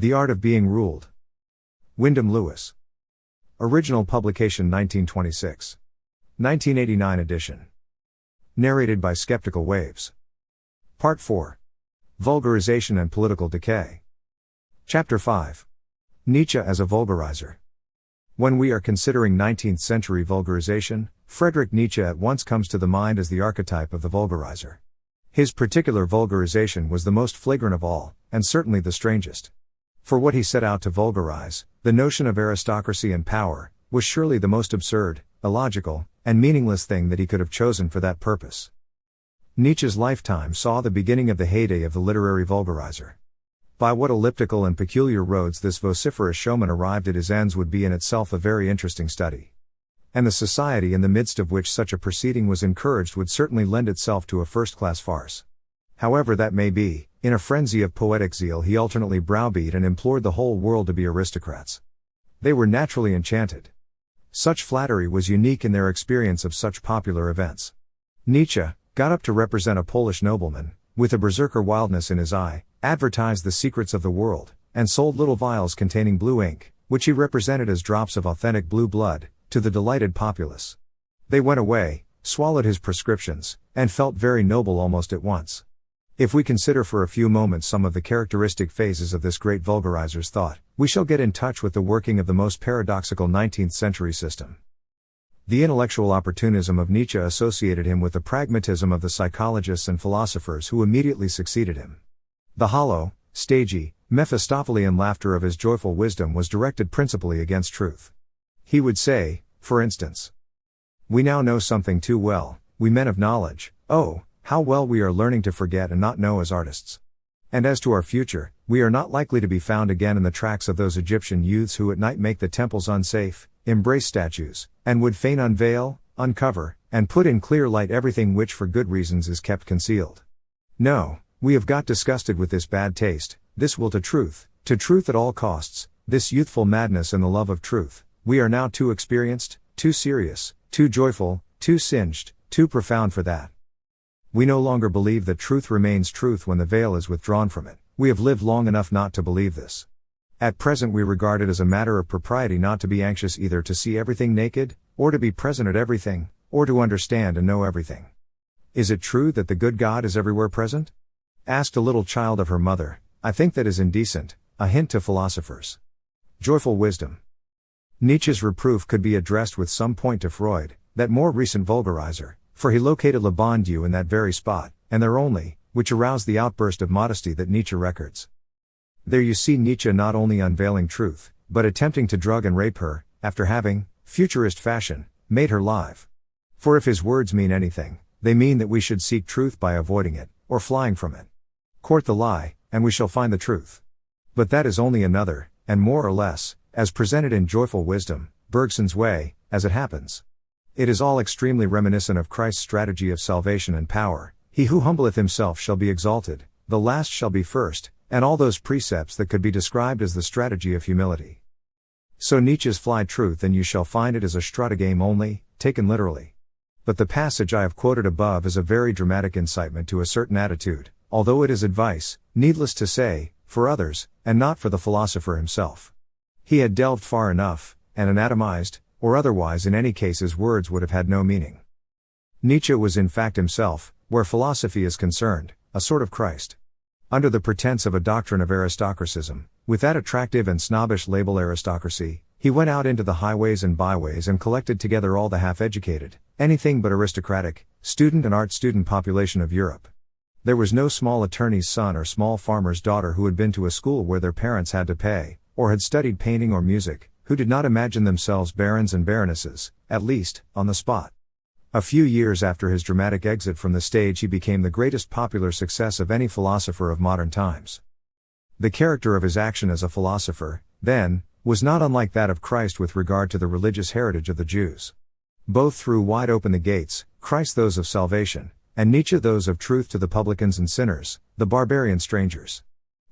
The Art of Being Ruled. Wyndham Lewis. Original publication 1926. 1989 edition. Narrated by Skeptical Waves. Part 4. Vulgarization and Political Decay. Chapter 5. Nietzsche as a Vulgarizer. When we are considering 19th century vulgarization, Friedrich Nietzsche at once comes to the mind as the archetype of the Vulgarizer. His particular vulgarization was the most flagrant of all, and certainly the strangest. For what he set out to vulgarize, the notion of aristocracy and power, was surely the most absurd, illogical, and meaningless thing that he could have chosen for that purpose. Nietzsche's lifetime saw the beginning of the heyday of the literary vulgarizer. By what elliptical and peculiar roads this vociferous showman arrived at his ends would be in itself a very interesting study. And the society in the midst of which such a proceeding was encouraged would certainly lend itself to a first-class farce. However that may be, in a frenzy of poetic zeal he alternately browbeat and implored the whole world to be aristocrats. They were naturally enchanted. Such flattery was unique in their experience of such popular events. Nietzsche, got up to represent a Polish nobleman, with a berserker wildness in his eye, advertised the secrets of the world, and sold little vials containing blue ink, which he represented as drops of authentic blue blood, to the delighted populace. They went away, swallowed his prescriptions, and felt very noble almost at once. If we consider for a few moments some of the characteristic phases of this great vulgarizer's thought, we shall get in touch with the working of the most paradoxical 19th century system. The intellectual opportunism of Nietzsche associated him with the pragmatism of the psychologists and philosophers who immediately succeeded him. The hollow, stagey, Mephistophelian laughter of his joyful wisdom was directed principally against truth. He would say, for instance, "We now know something too well, we men of knowledge, oh, how well we are learning to forget and not know as artists. And as to our future, we are not likely to be found again in the tracks of those Egyptian youths who at night make the temples unsafe, embrace statues, and would fain unveil, uncover, and put in clear light everything which for good reasons is kept concealed. No, we have got disgusted with this bad taste, this will to truth at all costs, this youthful madness in the love of truth. We are now too experienced, too serious, too joyful, too singed, too profound for that. We no longer believe that truth remains truth when the veil is withdrawn from it. We have lived long enough not to believe this. At present we regard it as a matter of propriety not to be anxious either to see everything naked, or to be present at everything, or to understand and know everything. Is it true that the good God is everywhere present? Asked a little child of her mother, I think that is indecent, a hint to philosophers. Joyful wisdom. Nietzsche's reproof could be addressed with some point to Freud, that more recent vulgarizer, for he located le bon Dieu in that very spot, and there only, which aroused the outburst of modesty that Nietzsche records. There you see Nietzsche not only unveiling truth, but attempting to drug and rape her, after having, futurist fashion, made her live. For if his words mean anything, they mean that we should seek truth by avoiding it, or flying from it. Court the lie, and we shall find the truth. But that is only another, and more or less, as presented in Joyful Wisdom, Bergson's way, as it happens. It is all extremely reminiscent of Christ's strategy of salvation and power. He who humbleth himself shall be exalted, the last shall be first, and all those precepts that could be described as the strategy of humility. So Nietzsche's fly truth and you shall find it is a stratagem only, taken literally. But the passage I have quoted above is a very dramatic incitement to a certain attitude, although it is advice, needless to say, for others, and not for the philosopher himself. He had delved far enough, and anatomized, or otherwise in any case his words would have had no meaning. Nietzsche was in fact himself, where philosophy is concerned, a sort of Christ. Under the pretense of a doctrine of aristocracism, with that attractive and snobbish label aristocracy, he went out into the highways and byways and collected together all the half-educated, anything but aristocratic, student and art-student population of Europe. There was no small attorney's son or small farmer's daughter who had been to a school where their parents had to pay, or had studied painting or music, who did not imagine themselves barons and baronesses, at least, on the spot. A few years after his dramatic exit from the stage he became the greatest popular success of any philosopher of modern times. The character of his action as a philosopher, then, was not unlike that of Christ with regard to the religious heritage of the Jews. Both threw wide open the gates, Christ those of salvation, and Nietzsche those of truth to the publicans and sinners, the barbarian strangers.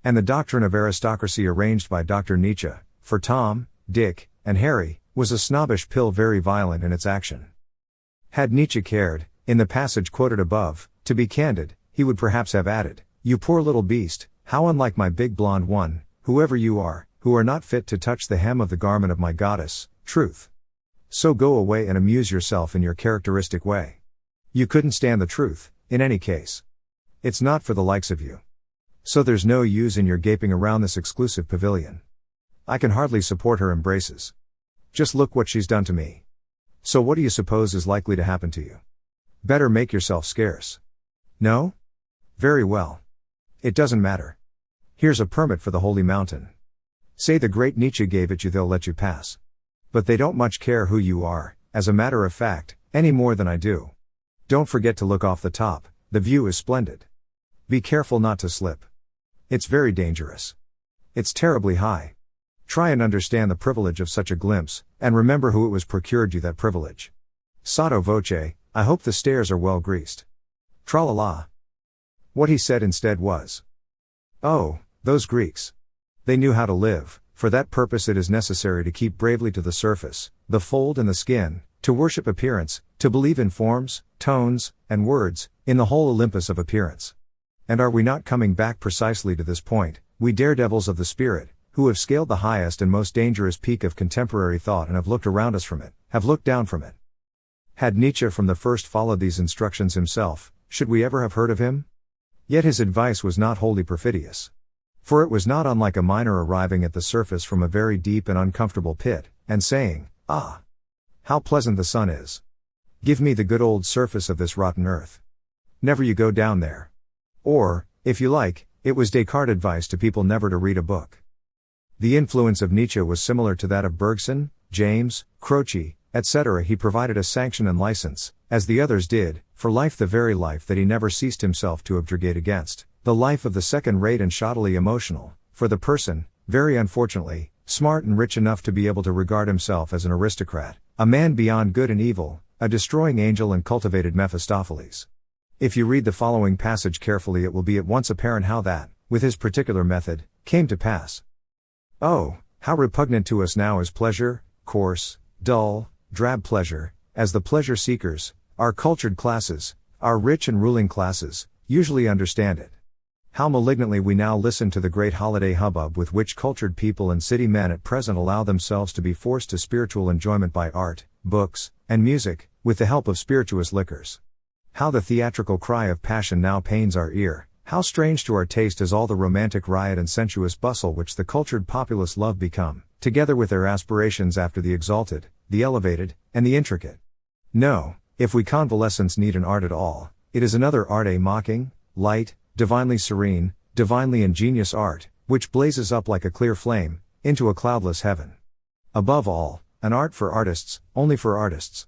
And the doctrine of aristocracy arranged by Dr. Nietzsche, for Tom, Dick, and Harry, was a snobbish pill very violent in its action. Had Nietzsche cared, in the passage quoted above, to be candid, he would perhaps have added, "You poor little beast, how unlike my big blonde one, whoever you are, who are not fit to touch the hem of the garment of my goddess, truth. So go away and amuse yourself in your characteristic way. You couldn't stand the truth, in any case. It's not for the likes of you. So there's no use in your gaping around this exclusive pavilion. I can hardly support her embraces. Just look what she's done to me. So what do you suppose is likely to happen to you? Better make yourself scarce. No? Very well. It doesn't matter. Here's a permit for the holy mountain. Say the great Nietzsche gave it you, they'll let you pass. But they don't much care who you are, as a matter of fact, any more than I do. Don't forget to look off the top, the view is splendid. Be careful not to slip. It's very dangerous. It's terribly high. Try and understand the privilege of such a glimpse, and remember who it was procured you that privilege. Sotto voce, I hope the stairs are well greased. Tra-la-la. What he said instead was, oh, those Greeks. They knew how to live. For that purpose it is necessary to keep bravely to the surface, the fold and the skin, to worship appearance, to believe in forms, tones, and words, in the whole Olympus of appearance. And are we not coming back precisely to this point, we daredevils of the spirit, who have scaled the highest and most dangerous peak of contemporary thought and have looked around us from it, have looked down from it? Had Nietzsche from the first followed these instructions himself, should we ever have heard of him? Yet his advice was not wholly perfidious. For it was not unlike a miner arriving at the surface from a very deep and uncomfortable pit, and saying, ah! How pleasant the sun is! Give me the good old surface of this rotten earth. Never you go down there. Or, if you like, it was Descartes' advice to people never to read a book. The influence of Nietzsche was similar to that of Bergson, James, Croce, etc. He provided a sanction and license, as the others did, for life, the very life that he never ceased himself to objurgate against, the life of the second-rate and shoddily emotional, for the person, very unfortunately, smart and rich enough to be able to regard himself as an aristocrat, a man beyond good and evil, a destroying angel and cultivated Mephistopheles. If you read the following passage carefully it will be at once apparent how that, with his particular method, came to pass. Oh, how repugnant to us now is pleasure, coarse, dull, drab pleasure, as the pleasure seekers, our cultured classes, our rich and ruling classes, usually understand it. How malignantly we now listen to the great holiday hubbub with which cultured people and city men at present allow themselves to be forced to spiritual enjoyment by art, books, and music, with the help of spirituous liquors. How the theatrical cry of passion now pains our ear, how strange to our taste is all the romantic riot and sensuous bustle which the cultured populace love become, together with their aspirations after the exalted, the elevated, and the intricate. No, if we convalescents need an art at all, it is another art, a mocking, light, divinely serene, divinely ingenious art, which blazes up like a clear flame, into a cloudless heaven. Above all, an art for artists, only for artists.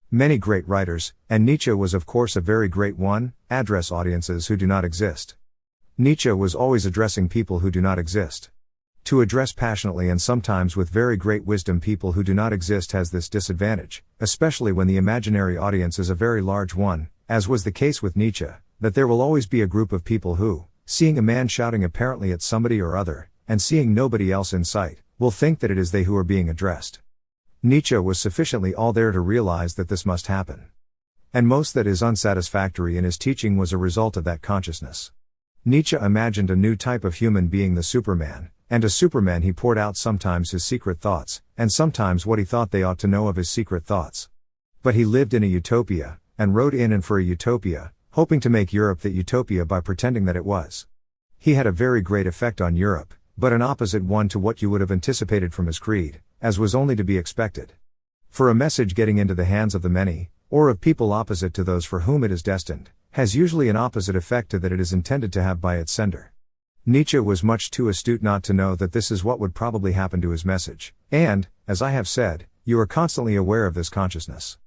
Many great writers, and Nietzsche was of course a very great one, address audiences who do not exist. Nietzsche was always addressing people who do not exist. To address passionately and sometimes with very great wisdom people who do not exist has this disadvantage, especially when the imaginary audience is a very large one, as was the case with Nietzsche, that there will always be a group of people who, seeing a man shouting apparently at somebody or other, and seeing nobody else in sight, will think that it is they who are being addressed. Nietzsche was sufficiently all there to realize that this must happen. And most that is unsatisfactory in his teaching was a result of that consciousness. Nietzsche imagined a new type of human being, the Superman, and to Superman he poured out sometimes his secret thoughts, and sometimes what he thought they ought to know of his secret thoughts. But he lived in a utopia, and wrote in and for a utopia, hoping to make Europe that utopia by pretending that it was. He had a very great effect on Europe, but an opposite one to what you would have anticipated from his creed, as was only to be expected. For a message getting into the hands of the many, or of people opposite to those for whom it is destined, has usually an opposite effect to that it is intended to have by its sender. Nietzsche was much too astute not to know that this is what would probably happen to his message, and, as I have said, you are constantly aware of this consciousness.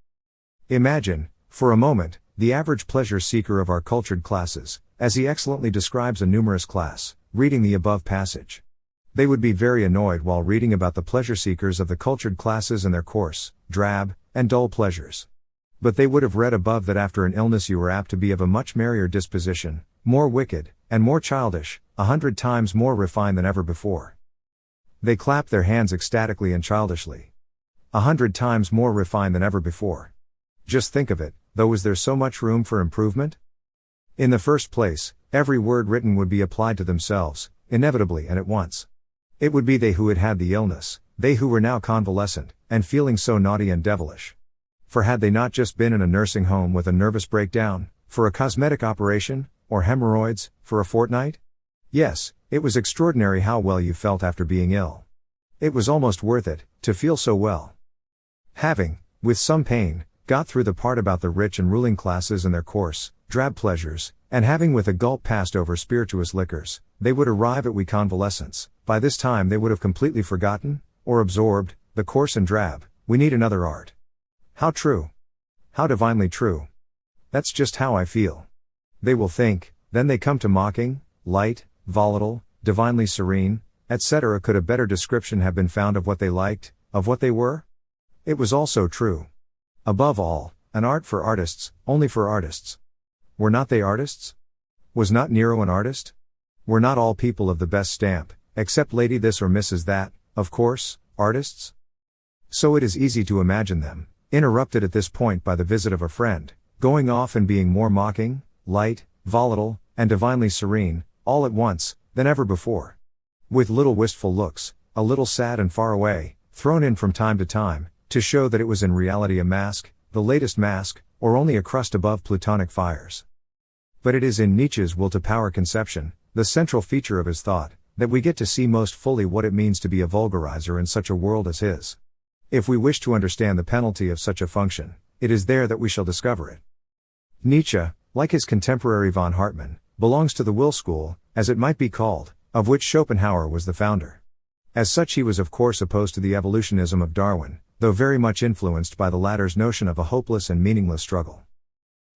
Imagine, for a moment, the average pleasure seeker of our cultured classes, as he excellently describes a numerous class, reading the above passage. They would be very annoyed while reading about the pleasure seekers of the cultured classes and their coarse, drab, and dull pleasures. But they would have read above that after an illness you were apt to be of a much merrier disposition, more wicked, and more childish, 100 times more refined than ever before. They clap their hands ecstatically and childishly. 100 times more refined than ever before. Just think of it, though, is there so much room for improvement? In the first place, every word written would be applied to themselves, inevitably and at once. It would be they who had had the illness, they who were now convalescent, and feeling so naughty and devilish. For had they not just been in a nursing home with a nervous breakdown, for a cosmetic operation, or hemorrhoids, for a fortnight? Yes, it was extraordinary how well you felt after being ill. It was almost worth it, to feel so well. Having, with some pain, got through the part about the rich and ruling classes and their coarse, drab pleasures, and having with a gulp passed over spirituous liquors, they would arrive at we convalescents. By this time they would have completely forgotten, or absorbed, the coarse and drab. We need another art. How true. How divinely true. That's just how I feel. They will think, then they come to mocking, light, volatile, divinely serene, etc. Could a better description have been found of what they liked, of what they were? It was also true. Above all, an art for artists, only for artists. Were not they artists? Was not Nero an artist? Were not all people of the best stamp, except Lady this or Mrs. that, of course, artists? So it is easy to imagine them, interrupted at this point by the visit of a friend, going off and being more mocking, light, volatile, and divinely serene, all at once, than ever before. With little wistful looks, a little sad and far away, thrown in from time to time, to show that it was in reality a mask, the latest mask, or only a crust above plutonic fires. But it is in Nietzsche's will to power conception, the central feature of his thought, that we get to see most fully what it means to be a vulgarizer in such a world as his. If we wish to understand the penalty of such a function, it is there that we shall discover it. Nietzsche, like his contemporary von Hartmann, belongs to the will school, as it might be called, of which Schopenhauer was the founder. As such he was of course opposed to the evolutionism of Darwin, though very much influenced by the latter's notion of a hopeless and meaningless struggle.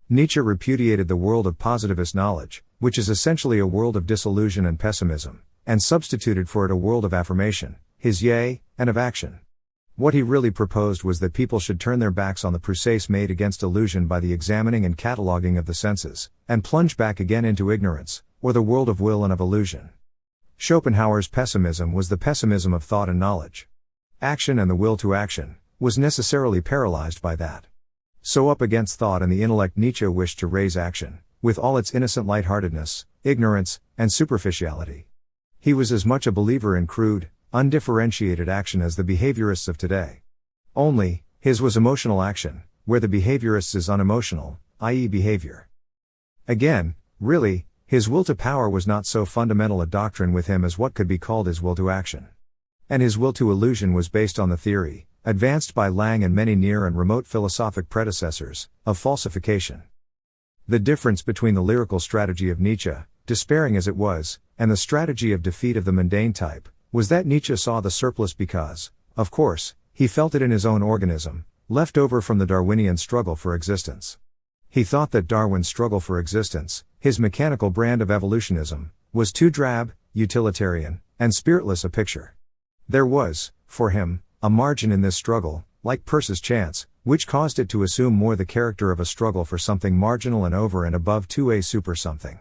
Nietzsche repudiated the world of positivist knowledge, which is essentially a world of disillusion and pessimism, and substituted for it a world of affirmation, his yea, and of action. What he really proposed was that people should turn their backs on the process made against illusion by the examining and cataloguing of the senses, and plunge back again into ignorance, or the world of will and of illusion. Schopenhauer's pessimism was the pessimism of thought and knowledge. Action and the will to action was necessarily paralyzed by that. So up against thought and the intellect Nietzsche wished to raise action, with all its innocent lightheartedness, ignorance, and superficiality. He was as much a believer in crude, undifferentiated action as the behaviorists of today. Only, his was emotional action, where the behaviorists is unemotional, i.e. behavior. Again, really, his will to power was not so fundamental a doctrine with him as what could be called his will to action. And his will to illusion was based on the theory, advanced by Lang and many near and remote philosophic predecessors, of falsification. The difference between the lyrical strategy of Nietzsche, despairing as it was, and the strategy of defeat of the mundane type, was that Nietzsche saw the surplus because, of course, he felt it in his own organism, left over from the Darwinian struggle for existence. He thought that Darwin's struggle for existence, his mechanical brand of evolutionism, was too drab, utilitarian, and spiritless a picture. There was, for him, a margin in this struggle, like Peirce's chance, which caused it to assume more the character of a struggle for something marginal and over and above to a super something.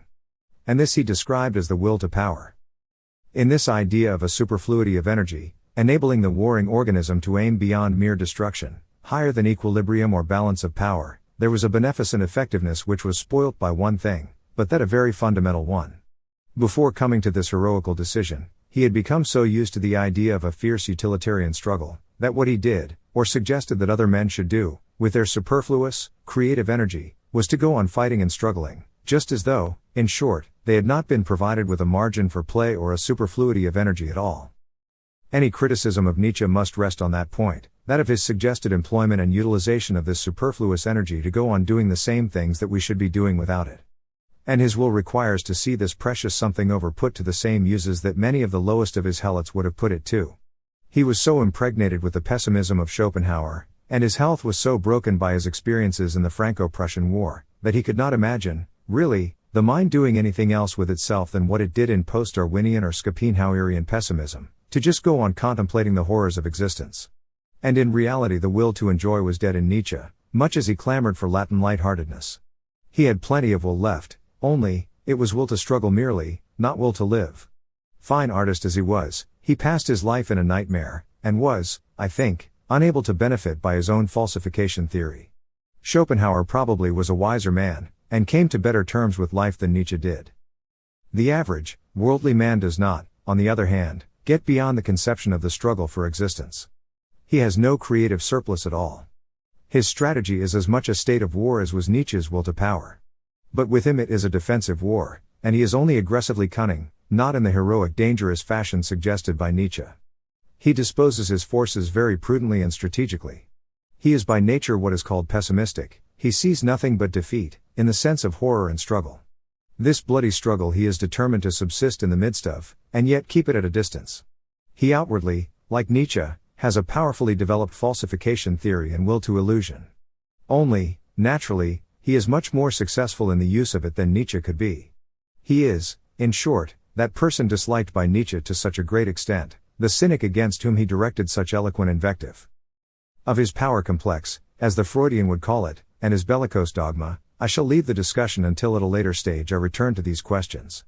And this he described as the will to power. In this idea of a superfluity of energy, enabling the warring organism to aim beyond mere destruction, higher than equilibrium or balance of power, there was a beneficent effectiveness which was spoilt by one thing, but that a very fundamental one. Before coming to this heroical decision, he had become so used to the idea of a fierce utilitarian struggle, that what he did, or suggested that other men should do, with their superfluous, creative energy, was to go on fighting and struggling, just as though, in short, they had not been provided with a margin for play or a superfluity of energy at all. Any criticism of Nietzsche must rest on that point, that of his suggested employment and utilization of this superfluous energy to go on doing the same things that we should be doing without it. And his will requires to see this precious something over put to the same uses that many of the lowest of his helots would have put it to. He was so impregnated with the pessimism of Schopenhauer, and his health was so broken by his experiences in the Franco-Prussian War, that he could not imagine, really, the mind doing anything else with itself than what it did in post-Darwinian or Schopenhauerian pessimism, to just go on contemplating the horrors of existence. And in reality the will to enjoy was dead in Nietzsche, much as he clamored for Latin lightheartedness. He had plenty of will left, only, it was will to struggle merely, not will to live. Fine artist as he was, he passed his life in a nightmare, and was, I think, unable to benefit by his own falsification theory. Schopenhauer probably was a wiser man, and came to better terms with life than Nietzsche did. The average, worldly man does not, on the other hand, get beyond the conception of the struggle for existence. He has no creative surplus at all. His strategy is as much a state of war as was Nietzsche's will to power. But with him it is a defensive war, and he is only aggressively cunning, not in the heroic dangerous fashion suggested by Nietzsche. He disposes his forces very prudently and strategically. He is by nature what is called pessimistic, he sees nothing but defeat, in the sense of horror and struggle. This bloody struggle he is determined to subsist in the midst of, and yet keep it at a distance. He outwardly, like Nietzsche, has a powerfully developed falsification theory and will to illusion. Only, naturally, he is much more successful in the use of it than Nietzsche could be. He is, in short, that person disliked by Nietzsche to such a great extent, the cynic against whom he directed such eloquent invective. Of his power complex, as the Freudian would call it, and his bellicose dogma, I shall leave the discussion until at a later stage I return to these questions.